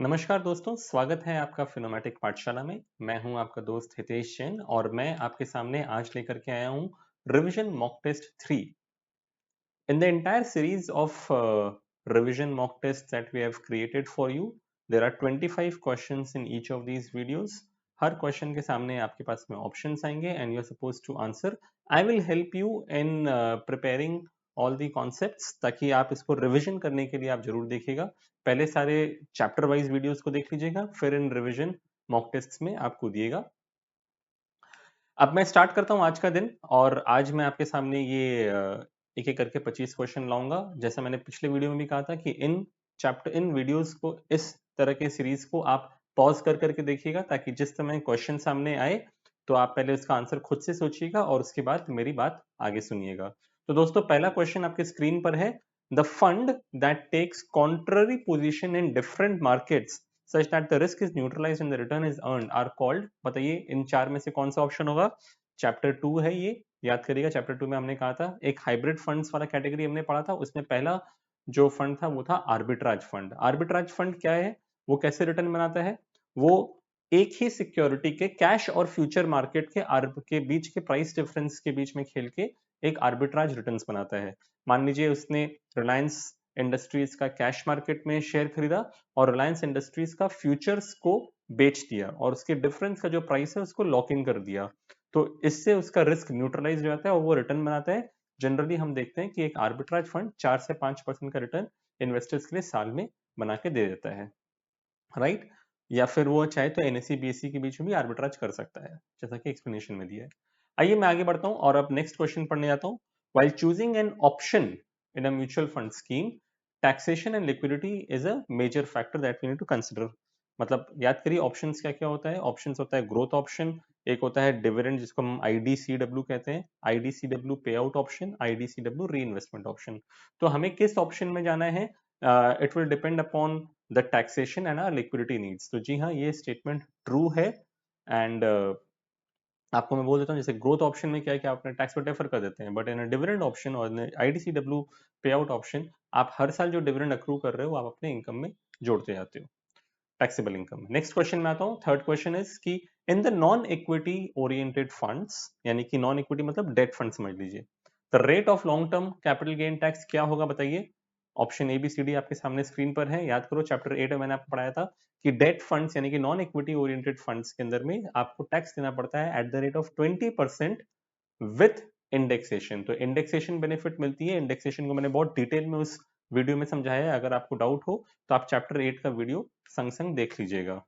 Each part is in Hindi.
नमस्कार दोस्तों, स्वागत है आपका फिनोमेटिक पाठशाला में। मैं हूं आपका दोस्त हितेश जैन और मैं आपके सामने आज लेकर के आया हूं revision mock test 3। In the entire series of revision mock tests that we have created for you, there are 25 questions in each of these videos. हर क्वेश्चन के सामने आपके पास में ऑप्शंस आएंगे and you are suppose to answer. I will help you in preparing all the concepts ताकि आप इसको रिविजन करने के लिए आप जरूर देखिएगा. पहले सारे चैप्टर वाइज वीडियोस को देख लीजिएगा, फिर इन रिविजन मॉक टेस्ट्स में आपको दिएगा. अब मैं स्टार्ट करता हूं आज का दिन और आज मैं आपके सामने ये एक एक करके 25 क्वेश्चन लाऊंगा. जैसा मैंने पिछले वीडियो में भी कहा था कि इन वीडियोस को, इस तरह के सीरीज को आप पॉज कर करके देखिएगा ताकि जिस समय क्वेश्चन सामने आए तो आप पहले उसका आंसर खुद से सोचिएगा और उसके बाद मेरी बात आगे सुनिएगा. तो दोस्तों, पहला क्वेश्चन आपके स्क्रीन पर है. The fund that takes contrary position in different markets such that the risk is neutralized and the return is earned are called. बताइए इन चार में से कौन सा ऑप्शन होगा. चैप्टर 2 है ये, याद करिएगा. चैप्टर 2 में हमने कहा था एक हाइब्रिड फंड्स वाला कैटेगरी हमने पढ़ा था. उसमें पहला जो फंड था वो था आर्बिट्राज फंड. आर्बिट्राज फंड क्या है, वो कैसे रिटर्न बनाता है? वो एक ही सिक्योरिटी के कैश और फ्यूचर मार्केट के बीच के प्राइस डिफरेंस के बीच में खेल के एक आर्बिट्राज रिटर्न्स बनाता है. मान लीजिए उसने रिलायंस इंडस्ट्रीज का कैश मार्केट में शेयर खरीदा और रिलायंस इंडस्ट्रीज का फ्यूचर्स को बेच दिया और उसके डिफरेंस का जो प्राइस है उसको लॉक इन कर दिया. तो इससे उसका रिस्क न्यूट्रलाइज हो जाता है और वो रिटर्न बनाता है. जनरली हम देखते हैं कि एक आर्बिट्राज फंड 4 से 5% का रिटर्न इन्वेस्टर्स के लिए साल में बना के दे देता है, राइट? या फिर वो चाहे तो एनएससी बीएससी के बीच में भी आर्बिट्राज कर सकता है, जैसा कि एक्सप्लेनेशन में दिया है. आइए मैं आगे बढ़ता हूं और अब नेक्स्ट क्वेश्चन पढ़ने जाता हूं. While choosing an option in a mutual fund scheme, taxation and liquidity is a major factor that we need to consider. मतलब याद करिए ऑप्शंस क्या क्या होता है. ऑप्शंस होता है ग्रोथ ऑप्शन, एक होता है डिविडेंड जिसको हम आईडीसीडब्ल्यू कहते हैं, आईडीसीडब्ल्यू पे आउट ऑप्शन, आईडीसीडब्ल्यू री इन्वेस्टमेंट ऑप्शन. तो हमें किस ऑप्शन में जाना है? It will depend upon the taxation and our liquidity needs. तो जी हाँ, ये स्टेटमेंट ट्रू है. एंड आपको मैं बोल देता हूँ जैसे ग्रोथ ऑप्शन में क्या है कि आप अपने टैक्स को डेफर कर देते हैं, बट इन डिविडेंड ऑप्शन और आईडीसीडब्ल्यू पे आउट ऑप्शन आप हर साल जो डिविडेंड अक्रू कर रहे हो आप अपने इनकम में जोड़ते जाते हो, टैक्सेबल इनकम. नेक्स्ट क्वेश्चन में आता हूँ. थर्ड क्वेश्चन इज कि in the non equity oriented funds, यानी कि नॉन इक्विटी मतलब डेट फंड समझ लीजिए, the rate of long term capital gain tax क्या होगा बताइए. Option A B C D आपके सामने स्क्रीन पर है. याद करो चैप्टर 8 में मैंने आपको पढ़ाया था कि डेट फंड्स यानी कि नॉन इक्विटी ओरिएंटेड फंड्स के अंदर में आपको टैक्स देना पड़ता है at the rate of 20% with indexation. तो इंडेक्सेशन बेनिफिट मिलती है. इंडेक्सेशन को मैंने बहुत डिटेल में उस वीडियो में समझाया है. अगर आपको डाउट हो तो आप चैप्टर 8 का वीडियो संग संग देख लीजिएगा.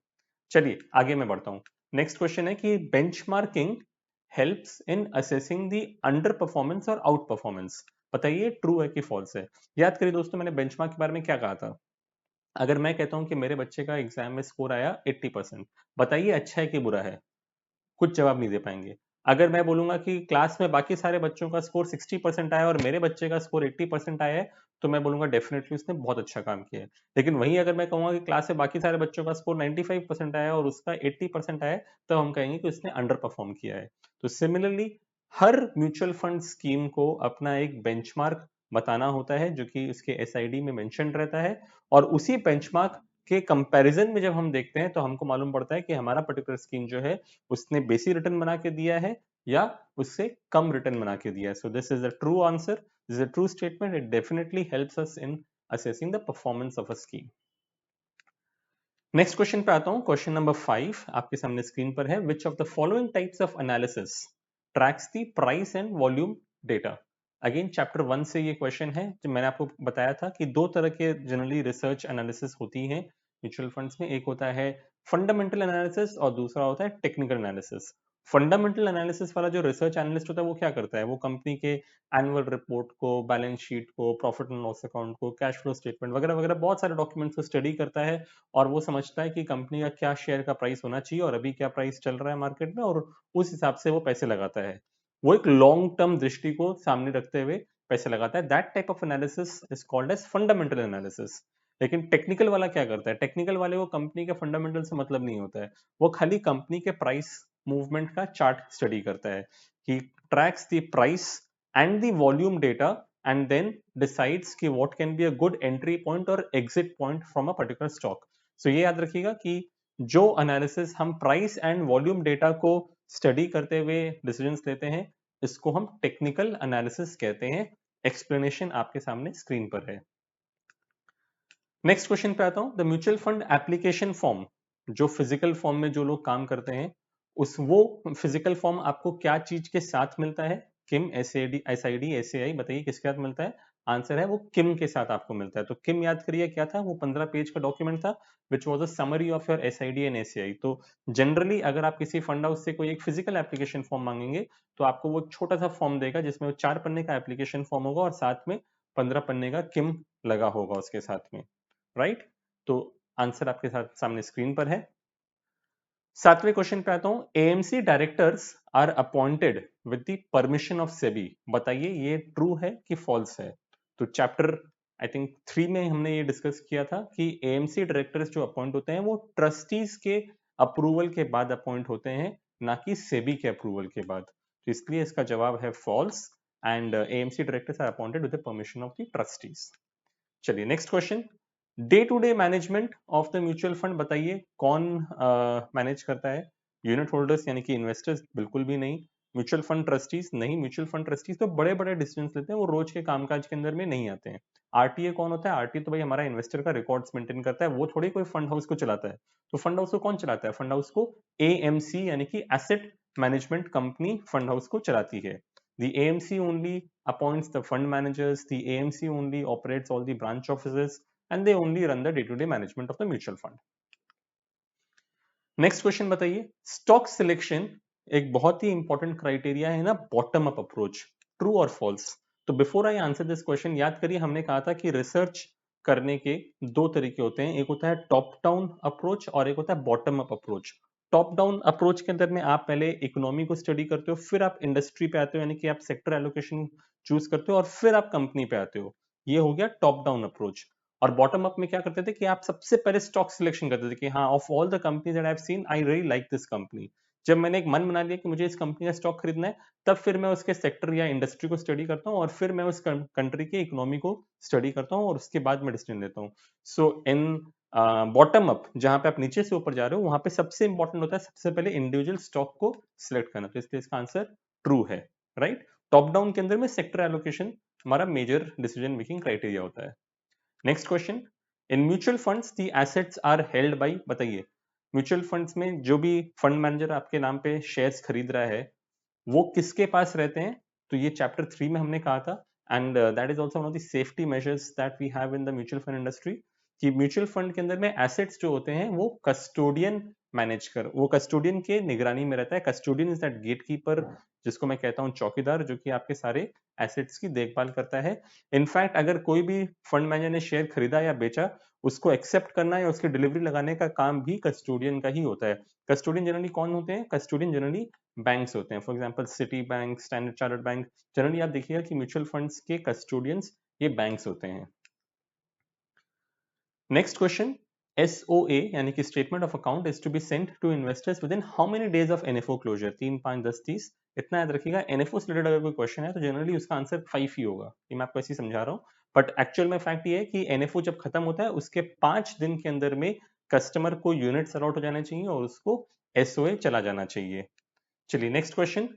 चलिए आगे मैं बढ़ता हूं. नेक्स्ट क्वेश्चन है कि benchmarking helps in assessing the under performance और आउट परफॉर्मेंस. बताइए ट्रू है कि फॉल्स है. याद करिए दोस्तों, मैंने बेंचमार्क के बारे में क्या कहा था. अगर मैं कहता हूं कि मेरे बच्चे का एग्जाम में स्कोर आया 80%, बताइए अच्छा है कि बुरा है? कुछ जवाब नहीं दे पाएंगे. अगर मैं बोलूंगा कि क्लास में बाकी सारे बच्चों का स्कोर 60% आया और मेरे बच्चे का स्कोर 80% आया है, तो मैं बोलूंगा डेफिनेटली उसने बहुत अच्छा काम किया है. लेकिन वहीं अगर मैं कहूंगा कि क्लास में बाकी सारे बच्चों का स्कोर 95% आया और उसका 80% आया, तो हम कहेंगे कि उसने अंडर परफॉर्म किया है. तो सिमिलरली हर म्यूचुअल फंड स्कीम को अपना एक बेंचमार्क बताना होता है जो कि उसके एसआईडी में मेंशन रहता है, और उसी बेंचमार्क के कंपैरिजन में जब हम देखते हैं तो हमको मालूम पड़ता है कि हमारा पर्टिकुलर स्कीम जो है उसने बेसी रिटर्न बना के दिया है या उससे कम रिटर्न बना के दिया है. So this is the true answer, this is a true statement. It definitely helps us in assessing the performance of a scheme. Next question पे आता हूं. क्वेश्चन नंबर 5 आपके सामने स्क्रीन पर है. Which of the following types of analysis tracks the price and volume data. Again chapter 1 से ये क्वेश्चन है. जो मैंने आपको बताया था कि दो तरह के जनरली रिसर्च एनालिसिस होती हैं म्यूचुअल फंड्स में. एक होता है फंडामेंटल एनालिसिस और दूसरा होता है टेक्निकल एनालिसिस. फंडामेंटल एनालिसिस वाला जो रिसर्च एनालिस्ट होता है वो क्या करता है, वो कंपनी के एनुअल रिपोर्ट को, बैलेंस शीट को, प्रॉफिट एंड लॉस अकाउंट को, कैश फ्लो स्टेटमेंट वगैरह वगैरह बहुत सारे डॉक्यूमेंट्स को स्टडी करता है और वो समझता है कि कंपनी का क्या शेयर का प्राइस होना चाहिए और अभी क्या प्राइस चल रहा है मार्केट में, और उस हिसाब से वो पैसे लगाता है. वो एक लॉन्ग टर्म दृष्टि को सामने रखते हुए पैसे लगाता है. That type of analysis is called as fundamental analysis. लेकिन टेक्निकल वाला क्या करता है, टेक्निकल वाले को कंपनी के फंडामेंटल से मतलब नहीं होता है. वो खाली कंपनी के प्राइस मूवमेंट का चार्ट स्टडी करता है. He tracks the price and the volume data and then decides कि what can be a good entry point or exit point from a particular stock. सो ये याद रखिएगा कि जो एनालिसिस हम प्राइस एंड वॉल्यूम डेटा को स्टडी करते हुए डिसीजंस लेते हैं, इसको हम टेक्निकल एनालिसिस कहते हैं। एक्सप्लेनेशन आपके सामने स्क्रीन पर है। नेक्स्ट क्वेश्चन पे आता हूं। The mutual fund application form, जो फिजिकल फॉर्म में जो लोग काम करते हैं, उस वो फिजिकल फॉर्म आपको क्या चीज के साथ मिलता है? किम, एसआईडी, एसएआई, बताइए किसके साथ मिलता है? आंसर है वो किम के साथ आपको मिलता है। तो किम याद करिए क्या था, वो 15 पेज का डॉक्यूमेंट था which was a summary of your SID and SAI. तो जनरली अगर आप किसी फंड हाउस से कोई एक फिजिकल एप्लीकेशन फॉर्म मांगेंगे तो आपको वो छोटा सा फॉर्म देगा जिसमें वो 4 पन्ने का एप्लीकेशन फॉर्म होगा और साथ में 15 पन्ने का किम लगा होगा उसके साथ में, राइट? तो आंसर आपके साथ सामने स्क्रीन पर है। 7वें क्वेश्चन पे आता हूं। AMC directors are appointed with the permission of SEBI, बताइए ये ट्रू है कि फॉल्स है? तो चैप्टर आई थिंक 3 में हमने ये डिस्कस किया था कि एएमसी डायरेक्टर्स जो अपॉइंट होते हैं वो ट्रस्टीज के अप्रूवल के बाद अपॉइंट होते हैं, ना कि सेबी के अप्रूवल के बाद। तो इसलिए इसका जवाब है false and AMC directors are appointed with the permission of the trustees. चलिए next question. Day to day management of the mutual fund, बताइए कौन मैनेज करता है? यूनिट होल्डर्स यानी कि इन्वेस्टर्स? बिल्कुल भी नहीं। Mutual fund trustees? नहीं। म्यूचुअल फंड ट्रस्टीज तो बड़े बड़े डिसीजन लेते हैं, वो रोज के कामकाज के अंदर में नहीं आते हैं। आरटीए कौन होता है? आरटीए तो भाई हमारा इन्वेस्टर का रिकॉर्ड्स मेंटेन करता है, वो थोड़ी कोई फंड हाउस को चलाता है। तो फंड हाउस को कौन चलाता है? फंड हाउस को एएमसी यानी कि asset management company fund house को चलाती है। The AMC only appoints the fund managers, the AMC only operates all the branch offices, and they only run the day-to-day management of the mutual fund. Next question बताइए। स्टॉक सिलेक्शन एक बहुत ही इंपॉर्टेंट क्राइटेरिया है ना, बॉटम अप अप्रोच, ट्रू और फॉल्स? तो before I answer this question, याद करिए हमने कहा था कि रिसर्च करने के दो तरीके होते हैं, एक होता है टॉप डाउन अप्रोच और एक होता है bottom up approach. Top down approach के अंदर में आप पहले इकोनॉमी को स्टडी करते हो, फिर आप इंडस्ट्री पे आते हो, यानी कि आप सेक्टर एलोकेशन चूज करते हो और फिर आप कंपनी पे आते हो। ये हो गया टॉप डाउन अप्रोच। और बॉटम अप में क्या करते थे कि आप सबसे पहले स्टॉक सिलेक्शन करते थे कि हाँ, of all the companies that I have seen, I really like this company. जब मैंने एक मन बना लिया कि मुझे इस कंपनी का स्टॉक खरीदना है, तब फिर मैं उसके सेक्टर या इंडस्ट्री को स्टडी करता हूँ और फिर मैं उस कंट्री के इकोनॉमी को स्टडी करता हूँ और उसके बाद मैं डिसीजन लेता हूँ। सो इन बॉटम अप, जहां पे आप नीचे से ऊपर जा रहे हो, वहां पे सबसे इंपॉर्टेंट होता है सबसे पहले इंडिविजुअल स्टॉक को सिलेक्ट करना। तो इसलिए इसका आंसर ट्रू है, राइट? टॉप डाउन के अंदर में सेक्टर एलोकेशन हमारा मेजर डिसीजन मेकिंग क्राइटेरिया होता है। Next question. In mutual funds the assets are held by, बताइए म्यूचुअल फंड्स में जो भी फंड मैनेजर आपके नाम पे शेयर्स खरीद रहा है वो किसके पास रहते हैं? तो ये चैप्टर 3 में हमने कहा था and that is also one of the safety measures that we have in the mutual fund industry कि म्यूचुअल फंड के अंदर में एसेट्स जो होते हैं वो कस्टोडियन मैनेज कर, वो कस्टोडियन के निगरानी में रहता है। Custodian is that get keeper, जिसको मैं कहता हूँ चौकीदार, जो कि आपके सारे एसेट्स की देखभाल करता है। इनफैक्ट अगर कोई भी फंड मैनेजर ने शेयर खरीदा या बेचा, उसको एक्सेप्ट करना या उसकी डिलीवरी लगाने का काम भी कस्टोडियन का ही होता है। कस्टोडियन जनरली कौन होते हैं? कस्टोडियन जनरली बैंक्स होते हैं, for example Citibank, Standard Chartered Bank. Generally आप देखिएगा कि म्यूचुअल फंड्स के कस्टोडियंस ये बैंक्स होते हैं। Next question. SOA यानी कि statement of account is to be sent to investors within how many days of NFO closure? 3, 5, 10, 30, इतना याद रखिएगा। NFO से रिलेटेड अगर कोई क्वेश्चन है तो जनरली उसका आंसर 5 ही होगा। ये मैं आपको ऐसे ही समझा रहा हूँ, बट एक्चुअल में फैक्ट ये है कि NFO जब खत्म होता है उसके 5 दिन के अंदर में कस्टमर को यूनिट्स अलॉट हो जाने चाहिए और उसको SOA चला जाना चाहिए। चलिए next question.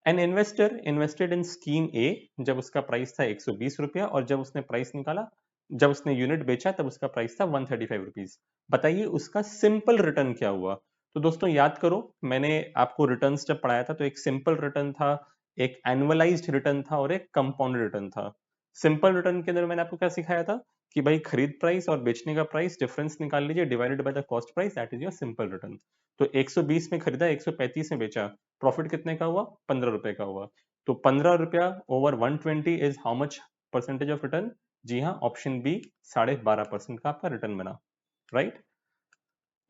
An investor invested in scheme A, जब उसका प्राइस था 120 रुपया और जब उसने प्राइस निकाला, जब उसने यूनिट बेचा तब उसका प्राइस था 135 रुपीज। बताइए उसका सिंपल रिटर्न क्या हुआ? तो दोस्तों याद करो, मैंने आपको रिटर्न्स जब पढ़ाया था तो एक सिंपल रिटर्न था, एक एनुअलाइज्ड रिटर्न था और एक कंपाउंडेड रिटर्न था। सिंपल रिटर्न के अंदर मैंने आपको क्या सिखाया था कि भाई खरीद प्राइस और बेचने का प्राइस डिफरेंस निकाल लीजिए, divided by the cost price, that is your simple return. तो 120 में खरीदा, 135 में बेचा, प्रॉफिट कितने का हुआ? 15 रुपए का हुआ। तो 15 रुपया over 120 is how much percentage of return? जी हाँ, ऑप्शन बी 12.5% का आपका रिटर्न बना, right?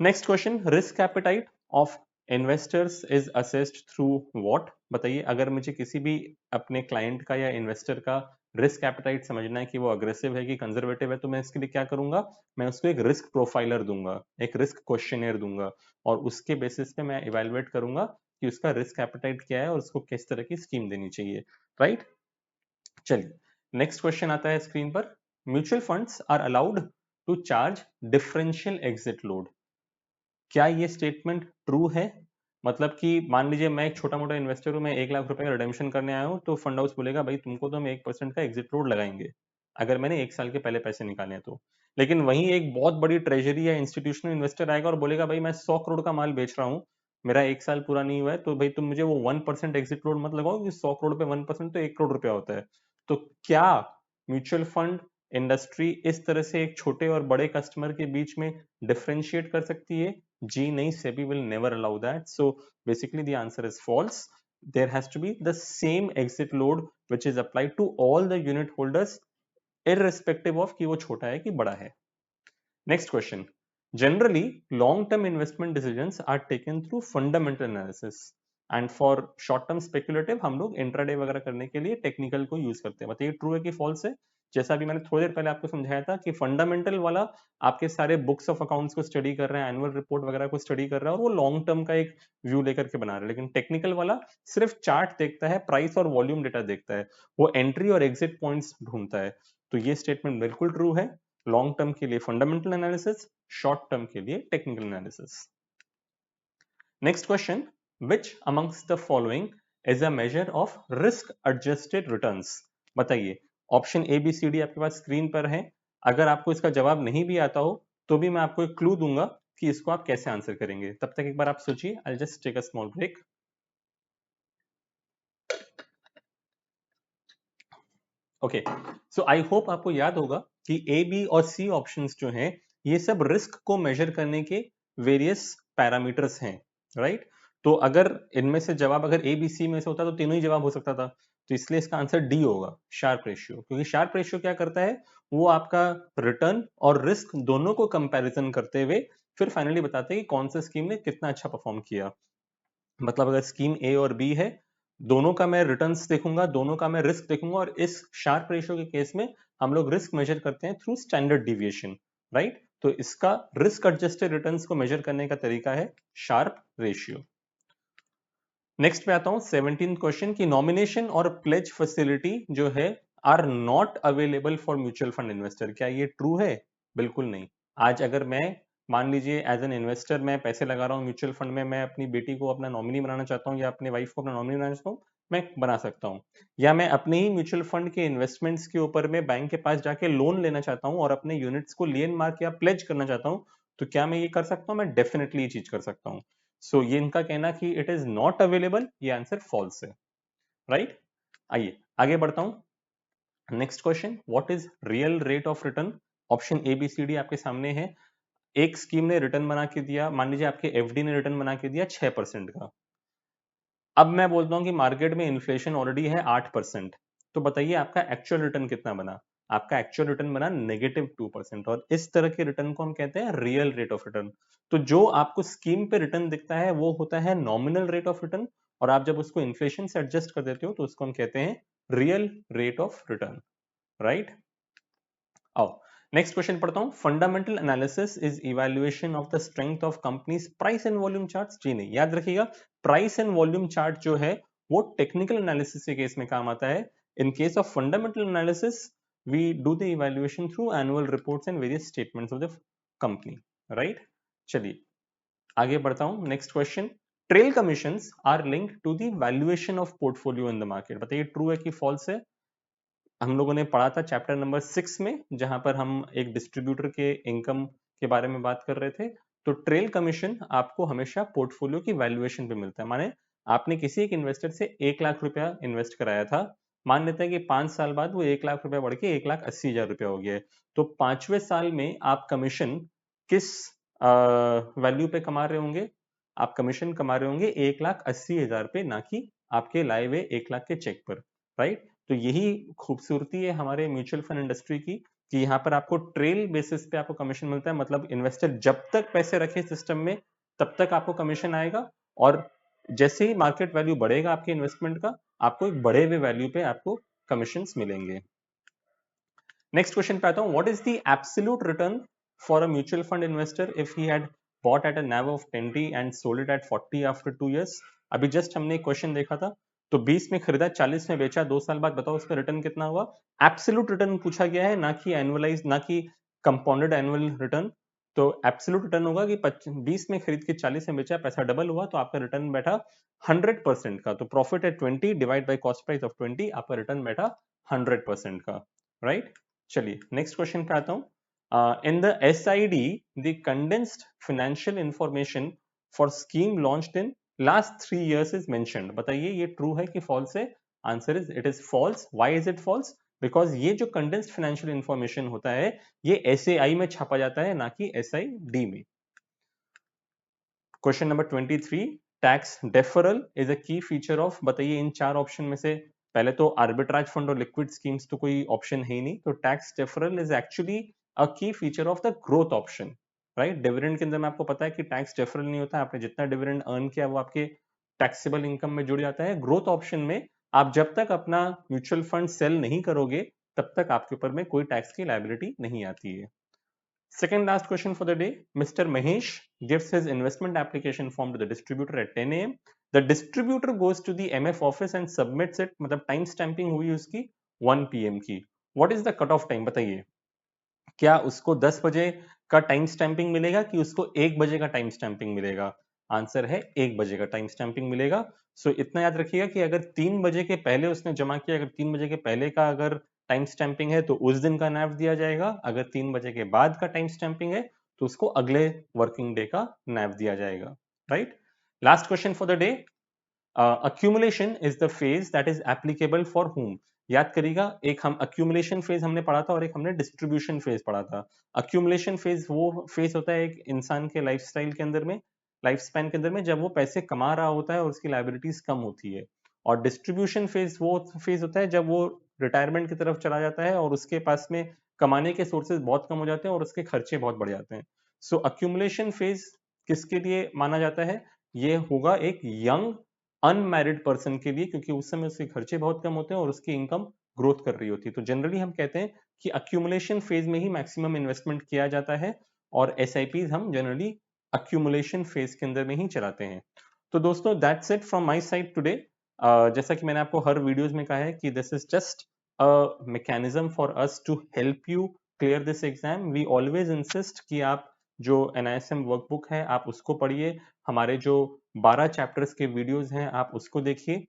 Next question. Risk appetite of investors is assessed through what? बताइए अगर मुझे किसी भी अपने क्लाइंट का या इन्वेस्टर का रिस्क एपेटाइट समझना है कि वो अग्रेसिव है कि कंजर्वेटिव है, तो मैं इसके लिए क्या करूंगा? मैं उसको एक रिस्क प्रोफाइलर दूंगा, एक रिस्क क्वेश्चनर दूंगा और उसके बेसिस पे मैं इवेलुएट करूंगा कि उसका रिस्क एपेटाइट क्या है और उसको किस तरह की स्कीम देनी चाहिए, राइट? चलिए नेक्स्ट क्वेश्चन आता है स्क्रीन पर। Mutual funds are allowed to charge differential exit load. क्या ये स्टेटमेंट ट्रू है? मतलब कि मान लीजिए मैं एक छोटा मोटा इन्वेस्टर हूं, मैं 1 लाख रुपए का रिडेम्पशन करने आया हूं, तो फंड हाउस बोलेगा भाई तुमको तो हम 1% का एग्जिट लोड लगाएंगे अगर मैंने 1 साल के पहले पैसे निकाले हैं तो। लेकिन वहीं एक बहुत बड़ी ट्रेजरी या इंस्टीट्यूशनल इन्वेस्टर आएगा और बोलेगा भाई मैं 100 करोड़ का माल बेच रहा हूँ, मेरा 1 साल पूरा नहीं हुआ है, तो भाई तुम मुझे वो 1% एग्जिट लोड मत लगाओ कि 100 करोड़ पे 1% तो 1 करोड़ रुपया होता है। तो क्या म्यूचुअल फंड इंडस्ट्री इस तरह से एक छोटे और बड़े कस्टमर के बीच में डिफरेंशिएट कर सकती है? जी नहीं, SEBI will never allow that. So basically the answer is false. There has to be the same exit load which is applied to all the unit holders irrespective of कि वो छोटा है कि बड़ा है. Next question. Generally, long-term investment decisions are taken through fundamental analysis. And for short-term speculative हम लोग इंट्राडे वगैरह करने के लिए टेक्निकल को यूज करते हैं। बताइए ट्रू है कि फॉल्स है? जैसा अभी मैंने थोड़ी देर पहले आपको समझाया था कि फंडामेंटल वाला आपके सारे बुक्स ऑफ अकाउंट्स को स्टडी कर रहा है, एनुअल रिपोर्ट वगैरह को स्टडी कर रहा है और वो लॉन्ग टर्म का एक व्यू लेकर के बना रहा है। लेकिन टेक्निकल वाला सिर्फ चार्ट देखता है, प्राइस और वॉल्यूम डेटा देखता है, वो एंट्री और एग्जिट पॉइंट्स ढूंढता है। तो ये स्टेटमेंट बिल्कुल ट्रू है। लॉन्ग टर्म के लिए फंडामेंटल एनालिसिस, शॉर्ट टर्म के लिए technical analysis. Next question, which amongst the following is a measure of risk adjusted returns? बताइए। Option A B C D आपके पास स्क्रीन पर है। अगर आपको इसका जवाब नहीं भी आता हो तो भी मैं आपको एक क्लू दूंगा कि इसको आप कैसे आंसर करेंगे। तब तक एक बार आप सोचिए। I just take a small break. Okay, so I hope आपको याद होगा कि ए बी और सी ऑप्शंस जो हैं ये सब रिस्क को मेजर करने के वेरियस पैरामीटर्स हैं, राइट? तो अगर इनमें से जवाब अगर ए बी सी में से होता तो तीनों ही जवाब हो सकता था। तो इसलिए इसका आंसर डी होगा, शार्प रेशियो। क्योंकि शार्प रेशियो क्या करता है, वो आपका रिटर्न और रिस्क दोनों को कंपैरिजन करते हुए फिर फाइनली बताते हैं कि कौन सा स्कीम ने कितना अच्छा परफॉर्म किया। मतलब अगर स्कीम ए और बी है, दोनों का मैं रिटर्न्स देखूंगा, दोनों का मैं रिस्क देखूंगा, और इस शार्प रेशियो के केस में हम लोग रिस्क मेजर करते हैं थ्रू स्टैंडर्ड डिविएशन, राइट? तो इसका रिस्क एडजस्टेड रिटर्न्स को मेजर करने का तरीका है शार्प रेशियो। नेक्स्ट पे आता हूं 17th क्वेश्चन की नॉमिनेशन और प्लेज फैसिलिटी जो है are not available for mutual fund investor. क्या ये ट्रू है? बिल्कुल नहीं। आज अगर मैं मान लीजिए एज एन इन्वेस्टर मैं पैसे लगा रहा हूँ म्यूचुअल फंड में, मैं अपनी बेटी को अपना नॉमिनी बनाना चाहता हूँ या अपने वाइफ को अपना नॉमिनी बनाना चाहता हूँ, मैं बना सकता हूँ। या मैं अपने ही म्यूचुअल फंड के इन्वेस्टमेंट्स के ऊपर में बैंक के पास जाके लोन लेना चाहता हूँ और अपने यूनिट्स को लेन मार्क या प्लेज करना चाहता हूँ, तो क्या मैं ये कर सकता हूँ? मैं डेफिनेटली ये चीज कर सकता हूँ। सो ये इनका कहना कि इट इज नॉट अवेलेबल, ये आंसर फॉल्स है, राइट? आइए आगे बढ़ता हूं। Next question, what is real rate of return? Option A B C D आपके सामने है। एक स्कीम ने रिटर्न बना के दिया, मान लीजिए आपके एफडी ने रिटर्न बना के दिया 6% का। अब मैं बोलता हूं कि मार्केट में इन्फ्लेशन ऑलरेडी है 8%, तो बताइए आपका एक्चुअल रिटर्न कितना बना? आपका एक्चुअल रिटर्न बना -2%, और इस तरह के रिटर्न को हम कहते हैं रियल रेट ऑफ रिटर्न। तो जो आपको स्कीम पे रिटर्न दिखता है वो होता है नॉमिनल रेट ऑफ रिटर्न, और आप जब उसको इन्फ्लेशन से एडजस्ट कर देते हो तो उसको हम कहते हैं real rate of return, right? आओ नेक्स्ट क्वेश्चन पढ़ता हूं। Fundamental analysis is evaluation of the strength of companies price and volume charts. जी नहीं, याद रखिएगा प्राइस एंड वॉल्यूम चार्ट जो है वो टेक्निकल एनालिसिस के केस में काम आता है। In case of fundamental analysis we do the evaluation through annual reports and various statements of the company, right? चलिए आगे बढ़ता हूं। Next question, trail commissions are linked to the valuation of portfolio in the market. बताइए ट्रू है कि फॉल्स है? हम लोगों ने पढ़ा था चैप्टर नंबर 6 में, जहां पर हम एक डिस्ट्रीब्यूटर के इनकम के बारे में बात कर रहे थे। तो ट्रेल कमीशन आपको हमेशा पोर्टफोलियो की वैल्यूएशन पे मिलता है। माने आपने किसी एक इन्वेस्टर से 1 लाख रुपया इन्वेस्ट कराया था, मान लेते हैं कि 5 साल बाद वो 1 लाख रुपया बढ़ के 1,80,000 रुपया हो गया है, तो 5वें साल में आप कमीशन किस वैल्यू पे कमा रहे होंगे? आप कमीशन कमा रहे होंगे 1,80,000 पे, ना कि आपके लाए हुए 1 लाख के चेक पर, राइट? तो यही खूबसूरती है हमारे म्यूचुअल फंड इंडस्ट्री की कि यहाँ पर आपको ट्रेल बेसिस पे आपको कमीशन मिलता है। मतलब इन्वेस्टर जब तक पैसे रखे सिस्टम में तब तक आपको कमीशन आएगा, और जैसे ही मार्केट वैल्यू बढ़ेगा आपके इन्वेस्टमेंट का, आपको एक बढ़े हुए वैल्यू पे आपको कमीशन मिलेंगे। नेक्स्ट क्वेश्चन पे आता हूं। What is the absolute return for a mutual fund investor if he had bought at a NAV of 20 and sold it at 40 after 2 years? अभी जस्ट हमने एक क्वेश्चन देखा था, तो 20 में खरीदा, 40 में बेचा, 2 साल बाद बताओ उसका रिटर्न कितना हुआ? एब्सोल्यूट रिटर्न पूछा गया है, ना कि एनुअलाइज, ना कि कंपाउंडेड एनुअल रिटर्न, तो एब्सोल्यूट रिटर्न होगा कि 20 में खरीद के 40 में बेचा, पैसा डबल हुआ तो आपका रिटर्न बैठा 100% का। तो प्रॉफिट है 20 divide by cost price of 20, आपका रिटर्न बैठा 100% का, राइट। चलिए नेक्स्ट क्वेश्चन पे आता हूं। In the SID the condensed financial information for scheme launched in last 3 years is mentioned. बताइए ये ट्रू है कि फॉल्स है? Answer is it is false. Why is it false? Because ये जो कंडेंस्ड फाइनेंशियल इंफॉर्मेशन होता है ये SAI में छापा जाता है, ना कि SID में। Question number 23, tax deferral is a की फीचर ऑफ, बताइए इन 4 ऑप्शन में से। पहले तो आर्बिट्राज फंड और लिक्विड स्कीम्स तो कोई ऑप्शन है ही नहीं, तो टैक्स डेफरल इज एक्चुअली अ की feature of the growth option, right. Dividend के अंदर में आपको पता है कि टैक्स डेफरल नहीं होता है, आपने जितना डिविडेंड अर्न किया वो आपके टैक्सेबल इनकम में जुड़ जाता है। ग्रोथ ऑप्शन में आप जब तक अपना म्यूचुअल फंड सेल नहीं करोगे तब तक आपके ऊपर में कोई टैक्स की लायबिलिटी नहीं आती है। Second last question for the day. Mr. Mahesh gives his investment application form to the distributor at 10 a.m. The distributor goes to the MF office and submits it, मतलब टाइम स्टैंपिंग हुई उसकी 1 PM की। What is the cut of time? बताइए, क्या उसको 10 बजे का टाइम स्टैंपिंग मिलेगा कि उसको 1 बजे का टाइम स्टैंपिंग मिलेगा? आंसर है 1 बजे का टाइम स्टैंपिंग मिलेगा। सो इतना याद रखिएगा कि अगर 3 बजे के पहले उसने जमा किया, अगर 3 बजे के पहले का अगर टाइम स्टैंपिंग है तो उस दिन का नैव दिया जाएगा, अगर 3 बजे के बाद का टाइम स्टैंपिंग है तो उसको अगले वर्किंग डे का नैव दिया जाएगा, right. Last question for the day. accumulation is the phase that is applicable for whom? याद करिएगा, एक हम accumulation phase हमने पढ़ा था और एक हमने distribution phase पढ़ा था। accumulation phase वो phase होता है एक इंसान के लाइफस्टाइल के अंदर में, लाइफ स्पैन के अंदर में, जब वो पैसे कमा रहा होता है और उसकी लाइबिलिटीज कम होती है। और डिस्ट्रीब्यूशन फेज वो फेज होता है जब वो रिटायरमेंट की तरफ चला जाता है और उसके पास में कमाने के सोर्सेज बहुत कम हो जाते हैं और उसके खर्चे बहुत बढ़ जाते हैं। सो अक्यूमुलेशन फेज किसके लिए माना जाता है? ये होगा एक यंग अनमैरिड पर्सन के लिए, क्योंकि उस समय उसके खर्चे बहुत कम होते हैं और उसकी इनकम ग्रोथ कर रही होती है। तो जनरली हम कहते हैं कि अक्यूमुलेशन फेज में ही मैक्सिमम इन्वेस्टमेंट किया जाता है और SIPs हम जनरली अक्यूमुलेशन फेज के अंदर में ही चलाते हैं। तो दोस्तों that's it from my side today. जैसा कि मैंने आपको हर वीडियोस में कहा है कि this is just a mechanism for us to help you clear this exam. We always insist कि आप जो NISM वर्कबुक है आप उसको पढ़िए, हमारे जो 12 चैप्टर्स के वीडियोस हैं आप उसको देखिए।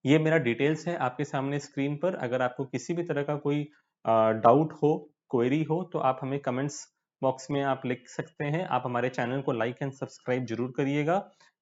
ये मेरा डिटेल्स है आपके सामने स्क्रीन पर। अगर आपको किसी भी तरह का कोई डाउट हो, क्वेरी हो, तो आप हमें कमेंट्स बॉक्स में आप लिख सकते हैं। आप हमारे चैनल को लाइक एंड सब्सक्राइब जरूर करिएगा।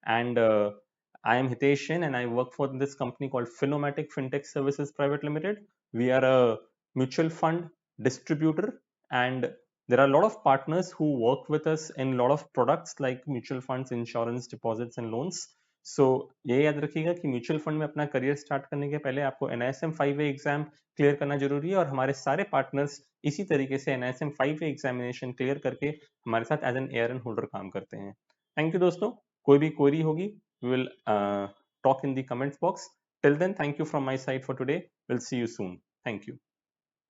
And I am Hitesh Jain and I work for this company called Finomatic fintech services private limited. We are a mutual fund distributor and there are a lot of partners who work with us in a lot of products like mutual funds, insurance, deposits and loans. सो ये याद रखिएगा कि म्यूचुअल फंड में अपना करियर स्टार्ट करने के पहले आपको NISM 5A एग्जाम क्लियर करना जरूरी है और हमारे सारे पार्टनर्स इसी तरीके से NISM 5A एग्जामिनेशन क्लियर करके हमारे साथ एज एन ARN होल्डर काम करते हैं। थैंक यू दोस्तों। कोई भी क्वेरी होगी we will talk in the comments box. Till then thank you from my side for today. Will see you soon. Thank you.